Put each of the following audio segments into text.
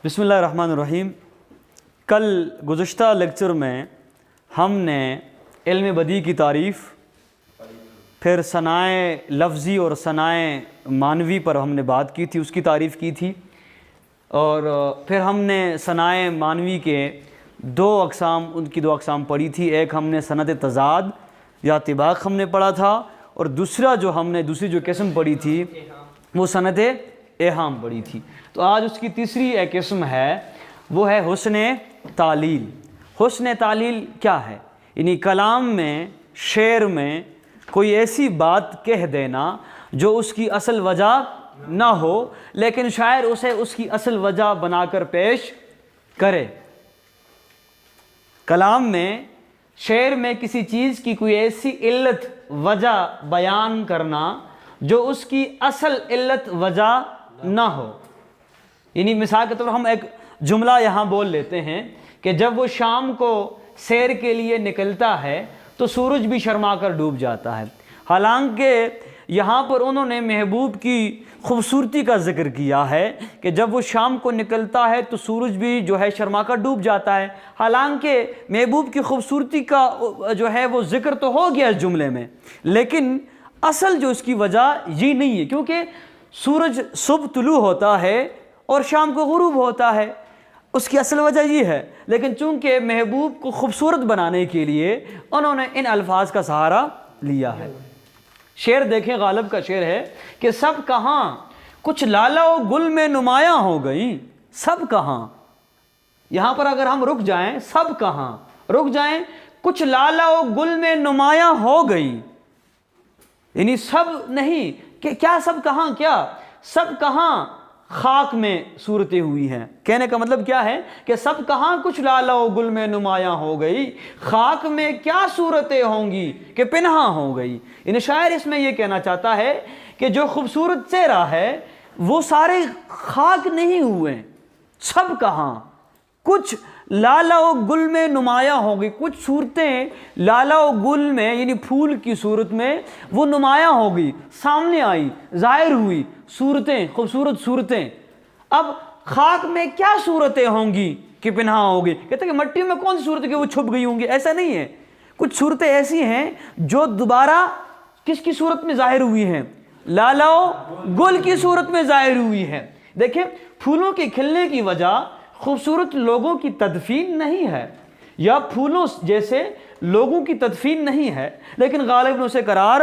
بسم اللہ الرحمن الرحیم۔ کل گزشتہ لیکچر میں ہم نے علم بدیع کی تعریف، پھر ثنائے لفظی اور ثنائے معنوی پر ہم نے بات کی تھی، اس کی تعریف کی تھی، اور پھر ہم نے ثنائے معنوی کے ان کی دو اقسام پڑھی تھی۔ ایک ہم نے صنعت تضاد یا اتباق ہم نے پڑھا تھا، اور دوسری جو قسم پڑھی تھی وہ صنعت ایہام پڑھی تھی۔ تو آج اس کی تیسری ایک قسم ہے، وہ ہے حسن تعلیل۔ حسن تعلیل کیا ہے؟ یعنی کلام میں، شعر میں کوئی ایسی بات کہہ دینا جو اس کی اصل وجہ نہ ہو، لیکن شاعر اسے اس کی اصل وجہ بنا کر پیش کرے۔ کلام میں، شعر میں کسی چیز کی کوئی ایسی علت وجہ بیان کرنا جو اس کی اصل علت وجہ نہ ہو۔ یعنی مثال کے طور پر ہم ایک جملہ یہاں بول لیتے ہیں کہ جب وہ شام کو سیر کے لیے نکلتا ہے تو سورج بھی شرما کر ڈوب جاتا ہے۔ حالانکہ یہاں پر انہوں نے محبوب کی خوبصورتی کا ذکر کیا ہے کہ جب وہ شام کو نکلتا ہے تو سورج بھی جو ہے شرما کر ڈوب جاتا ہے۔ حالانکہ محبوب کی خوبصورتی کا جو ہے وہ ذکر تو ہو گیا اس جملے میں، لیکن اصل جو اس کی وجہ یہ نہیں ہے، کیونکہ سورج صبح طلوع ہوتا ہے اور شام کو غروب ہوتا ہے، اس کی اصل وجہ یہ ہے، لیکن چونکہ محبوب کو خوبصورت بنانے کے لیے انہوں نے ان الفاظ کا سہارا لیا ہے۔ شعر دیکھیں، غالب کا شعر ہے کہ سب کہاں کچھ لالا و گل میں نمایاں ہو گئیں، سب کہاں۔ یہاں پر اگر ہم رک جائیں، سب کہاں رک جائیں، کچھ لالا و گل میں نمایاں ہو گئیں، یعنی سب نہیں کہ کیا سب کہاں، کیا سب کہاں خاک میں صورتیں ہوئی ہیں۔ کہنے کا مطلب کیا ہے کہ سب کہاں کچھ لالا و گل میں نمایاں ہو گئی، خاک میں کیا صورتیں ہوں گی کہ پنہاں ہو گئی۔ یعنی شاعر اس میں یہ کہنا چاہتا ہے کہ جو خوبصورت چہرہ ہے وہ سارے خاک نہیں ہوئے، سب کہاں کچھ لالا و گل میں نمایاں ہو گئی، کچھ صورتیں لالا و گل میں یعنی پھول کی صورت میں وہ نمایاں ہو گئی، سامنے آئی، ظاہر ہوئی صورتیں، خوبصورت صورتیں۔ اب خاک میں کیا صورتیں ہوں گی کہ پنہاں ہوگی، کہتے ہیں کہ مٹی میں کون سی صورتیں کہ وہ چھپ گئی ہوں گی، ایسا نہیں ہے۔ کچھ صورتیں ایسی ہیں جو دوبارہ کس کی صورت میں ظاہر ہوئی ہیں، لالا و گل کی صورت میں ظاہر ہوئی ہے۔ دیکھیں، پھولوں کے کھلنے کی وجہ خوبصورت لوگوں کی تدفین نہیں ہے، یا پھولوں جیسے لوگوں کی تدفین نہیں ہے، لیکن غالب نے اسے قرار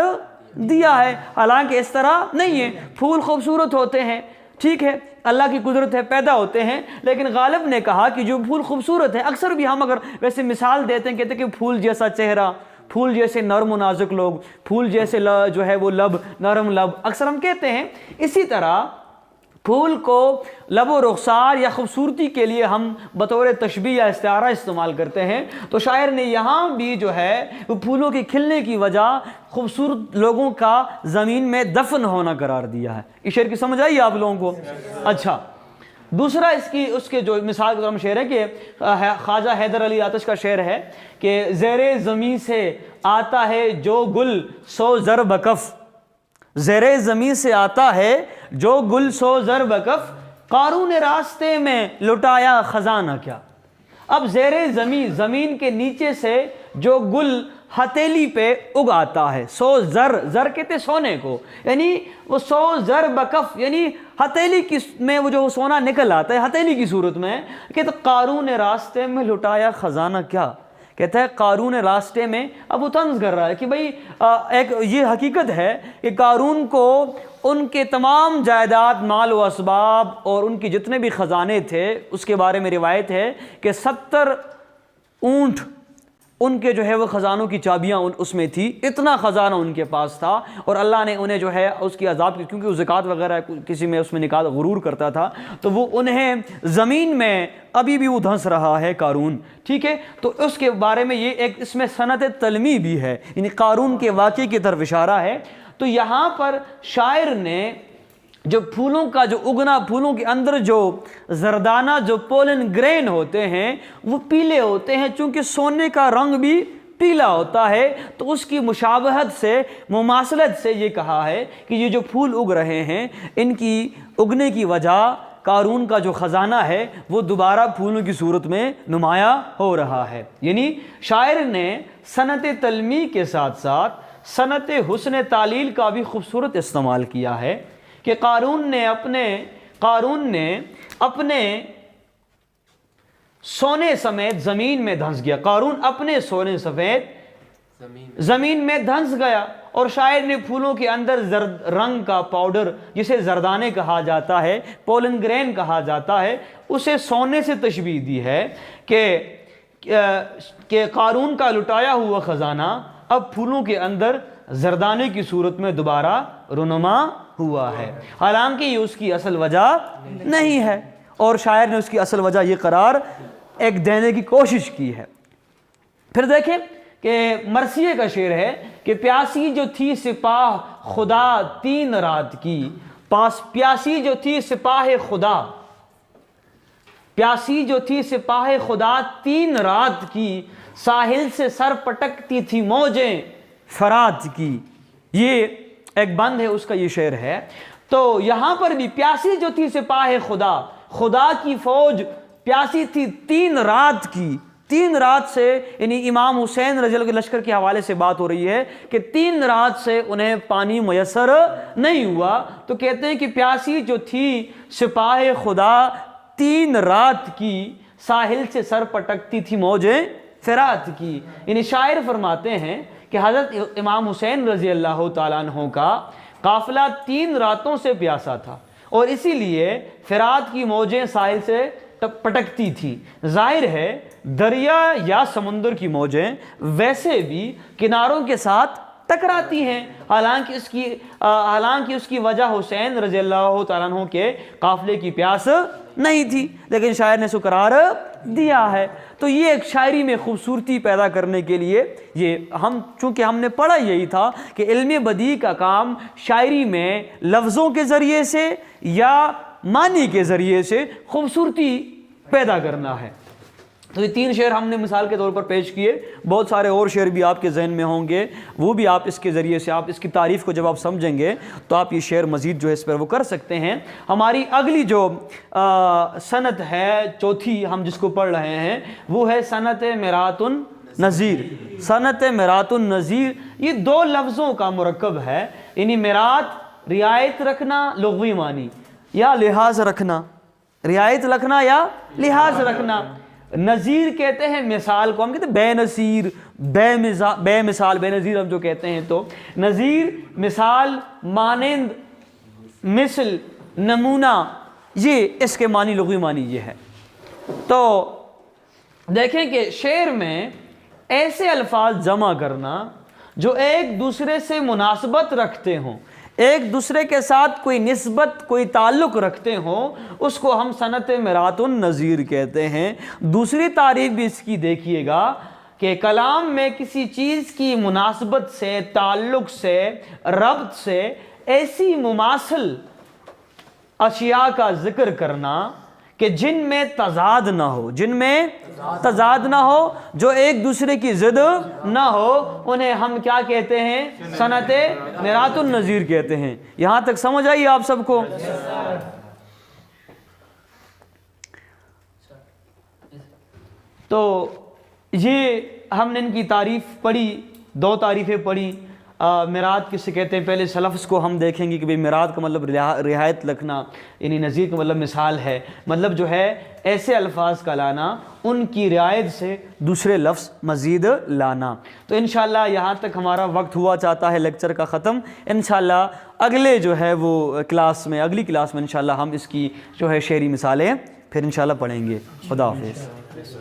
دیا ہے۔ حالانکہ اس طرح نہیں ہے، پھول خوبصورت ہوتے ہیں، ٹھیک ہے، اللہ کی قدرت ہے، پیدا ہوتے ہیں، لیکن غالب نے کہا کہ جو پھول خوبصورت ہے، اکثر بھی ہم اگر ویسے مثال دیتے ہیں، کہتے ہیں کہ پھول جیسا چہرہ، پھول جیسے نرم و نازک لوگ، پھول جیسے جو ہے وہ لب، نرم لب، اکثر ہم کہتے ہیں۔ اسی طرح پھول کو لب و رخسار یا خوبصورتی کے لیے ہم بطور تشبیہ یا استعارہ استعمال کرتے ہیں، تو شاعر نے یہاں بھی جو ہے وہ پھولوں کے کھلنے کی وجہ خوبصورت لوگوں کا زمین میں دفن ہونا قرار دیا ہے۔ اس شعر کی سمجھ آئی آپ لوگوں کو؟ اچھا، دوسرا اس کے جو مثال کے طور پر شعر ہے کہ خواجہ حیدر علی آتش کا شعر ہے کہ زیر زمین سے آتا ہے جو گل سو زر بکف، زیر زمین سے آتا ہے جو گل سو زر بکف، قارون راستے میں لٹایا خزانہ کیا۔ اب زیر زمین کے نیچے سے جو گل ہتیلی پہ اگ آتا ہے، سو زر کہتے سونے کو، یعنی وہ سو زر بکف، یعنی ہتیلی میں وہ جو سونا نکل آتا ہے ہتیلی کی صورت میں، کہ قارون راستے میں لٹایا خزانہ کیا۔ کہتا ہے قارون راستے میں، اب وہ طنز کر رہا ہے کہ بھئی ایک یہ حقیقت ہے کہ قارون کو ان کے تمام جائیداد، مال و اسباب اور ان کی جتنے بھی خزانے تھے، اس کے بارے میں روایت ہے کہ 70 اونٹ ان کے جو ہے وہ خزانوں کی چابیاں اس میں تھی، اتنا خزانہ ان کے پاس تھا، اور اللہ نے انہیں جو ہے اس کی عذاب کی، کیونکہ وہ زکوٰۃ وغیرہ کسی میں اس میں نکال غرور کرتا تھا، تو وہ انہیں زمین میں ابھی بھی وہ دھنس رہا ہے قارون، ٹھیک ہے۔ تو اس کے بارے میں یہ ایک اس میں صنعت تلمی بھی ہے، یعنی قارون کے واقعے کی طرف اشارہ ہے۔ تو یہاں پر شاعر نے جو پھولوں کا جو اگنا، پھولوں کے اندر جو زردانہ جو پولن گرین ہوتے ہیں وہ پیلے ہوتے ہیں، چونکہ سونے کا رنگ بھی پیلا ہوتا ہے، تو اس کی مشابہت سے، مماثلت سے یہ کہا ہے کہ یہ جو پھول اگ رہے ہیں ان کی اگنے کی وجہ قارون کا جو خزانہ ہے وہ دوبارہ پھولوں کی صورت میں نمایاں ہو رہا ہے۔ یعنی شاعر نے صنعت تلمیح کے ساتھ ساتھ صنعت حسن تعلیل کا بھی خوبصورت استعمال کیا ہے کہ قارون نے اپنے سونے سمیت زمین میں دھنس گیا۔ قارون اپنے سونے سمیت زمین میں دھنس گیا، اور شاعر نے پھولوں کے اندر زرد رنگ کا پاؤڈر جسے زردانے کہا جاتا ہے، پولن گرین کہا جاتا ہے، اسے سونے سے تشبیہ دی ہے کہ قارون کا لٹایا ہوا خزانہ اب پھولوں کے اندر زردانے کی صورت میں دوبارہ رونما ہوا ہے، حالانکہ یہ اس کی اصل وجہ نہیں ہے، اور شاعر نے اس کی اصل وجہ یہ قرار ایک دینے کی کوشش کی ہے۔ پھر دیکھیں کہ مرثیے کا شعر ہے کہ پیاسی جو تھی سپاہ خدا 3 رات کی، پیاسی جو تھی سپاہ خدا، پیاسی جو تھی سپاہ خدا 3 رات کی، ساحل سے سر پٹکتی تھی موجیں فرات کی۔ یہ ایک بند ہے، اس کا یہ شعر ہے۔ تو یہاں پر بھی پیاسی جو تھی سپاہ خدا، خدا کی فوج پیاسی تھی 3 رات کی، 3 رات سے، یعنی امام حسین رضی اللہ کے لشکر کے حوالے سے بات ہو رہی ہے کہ 3 رات سے انہیں پانی میسر نہیں ہوا، تو کہتے ہیں کہ پیاسی جو تھی سپاہ خدا 3 رات کی، ساحل سے سر پٹکتی تھی موجیں فرات کی۔ یعنی شاعر فرماتے ہیں کہ حضرت امام حسین رضی اللہ تعالیٰ عنہ کا قافلہ 3 راتوں سے پیاسا تھا، اور اسی لیے فرات کی موجیں ساحل سے پٹکتی تھی۔ ظاہر ہے دریا یا سمندر کی موجیں ویسے بھی کناروں کے ساتھ ٹکراتی ہیں، حالانکہ اس کی وجہ حسین رضی اللہ تعالیٰ عنہ کے قافلے کی پیاس نہیں تھی، لیکن شاعر نے اس کو قرار دیا ہے۔ تو یہ ایک شاعری میں خوبصورتی پیدا کرنے کے لیے، چونکہ ہم نے پڑھا یہی تھا کہ علم بدیع کا کام شاعری میں لفظوں کے ذریعے سے یا معنی کے ذریعے سے خوبصورتی پیدا کرنا ہے۔ تو یہ 3 شعر ہم نے مثال کے طور پر پیش کیے، بہت سارے اور شعر بھی آپ کے ذہن میں ہوں گے، وہ بھی آپ اس کے ذریعے سے، آپ اس کی تعریف کو جب آپ سمجھیں گے تو آپ یہ شعر مزید جو ہے اس پر وہ کر سکتے ہیں۔ ہماری اگلی جو صنعت ہے، چوتھی ہم جس کو پڑھ رہے ہیں، وہ ہے صنعت مرات النظیر۔ صنعت مرات النظیر یہ 2 لفظوں کا مرکب ہے، یعنی مرات رعایت رکھنا لغوی معنی یا لحاظ رکھنا، رعایت رکھنا یا لحاظ رکھنا۔ نظیر کہتے ہیں مثال کو، ہم کہتے ہیں بے نظیر، بے مثال، بے نظیر ہم جو کہتے ہیں، تو نظیر مثال، مانند، مثل، نمونہ، یہ اس کے معنی لغوی معنی یہ ہے۔ تو دیکھیں کہ شعر میں ایسے الفاظ جمع کرنا جو ایک دوسرے سے مناسبت رکھتے ہوں، ایک دوسرے کے ساتھ کوئی نسبت، کوئی تعلق رکھتے ہوں، اس کو ہم صنعت مرات النظیر کہتے ہیں۔ دوسری تعریف بھی اس کی دیکھیے گا کہ کلام میں کسی چیز کی مناسبت سے، تعلق سے، ربط سے ایسی مماثل اشیاء کا ذکر کرنا کہ جن میں تضاد نہ ہو، جن میں تضاد نہ ہو، جو ایک دوسرے کی ضد نہ ہو، انہیں ہم کیا کہتے ہیں؟ صنعت مرات النظیر کہتے ہیں۔ یہاں تک سمجھ آئی آپ سب کو؟ تو یہ ہم نے ان کی تعریف پڑھی، 2 تعریفیں پڑھی۔ مراد کسے کہتے ہیں؟ پہلے لفظ کو ہم دیکھیں گے کہ بھئی مراد کا مطلب رعایت رکھنا، یعنی نظیر کا مطلب مثال ہے، مطلب جو ہے ایسے الفاظ کا لانا ان کی رعایت سے دوسرے لفظ مزید لانا۔ تو انشاءاللہ یہاں تک ہمارا وقت ہوا چاہتا ہے لیکچر کا ختم۔ انشاءاللہ اگلے جو ہے وہ اگلی کلاس میں انشاءاللہ ہم اس کی جو ہے شعری مثالیں پھر انشاءاللہ پڑھیں گے۔ خدا حافظ۔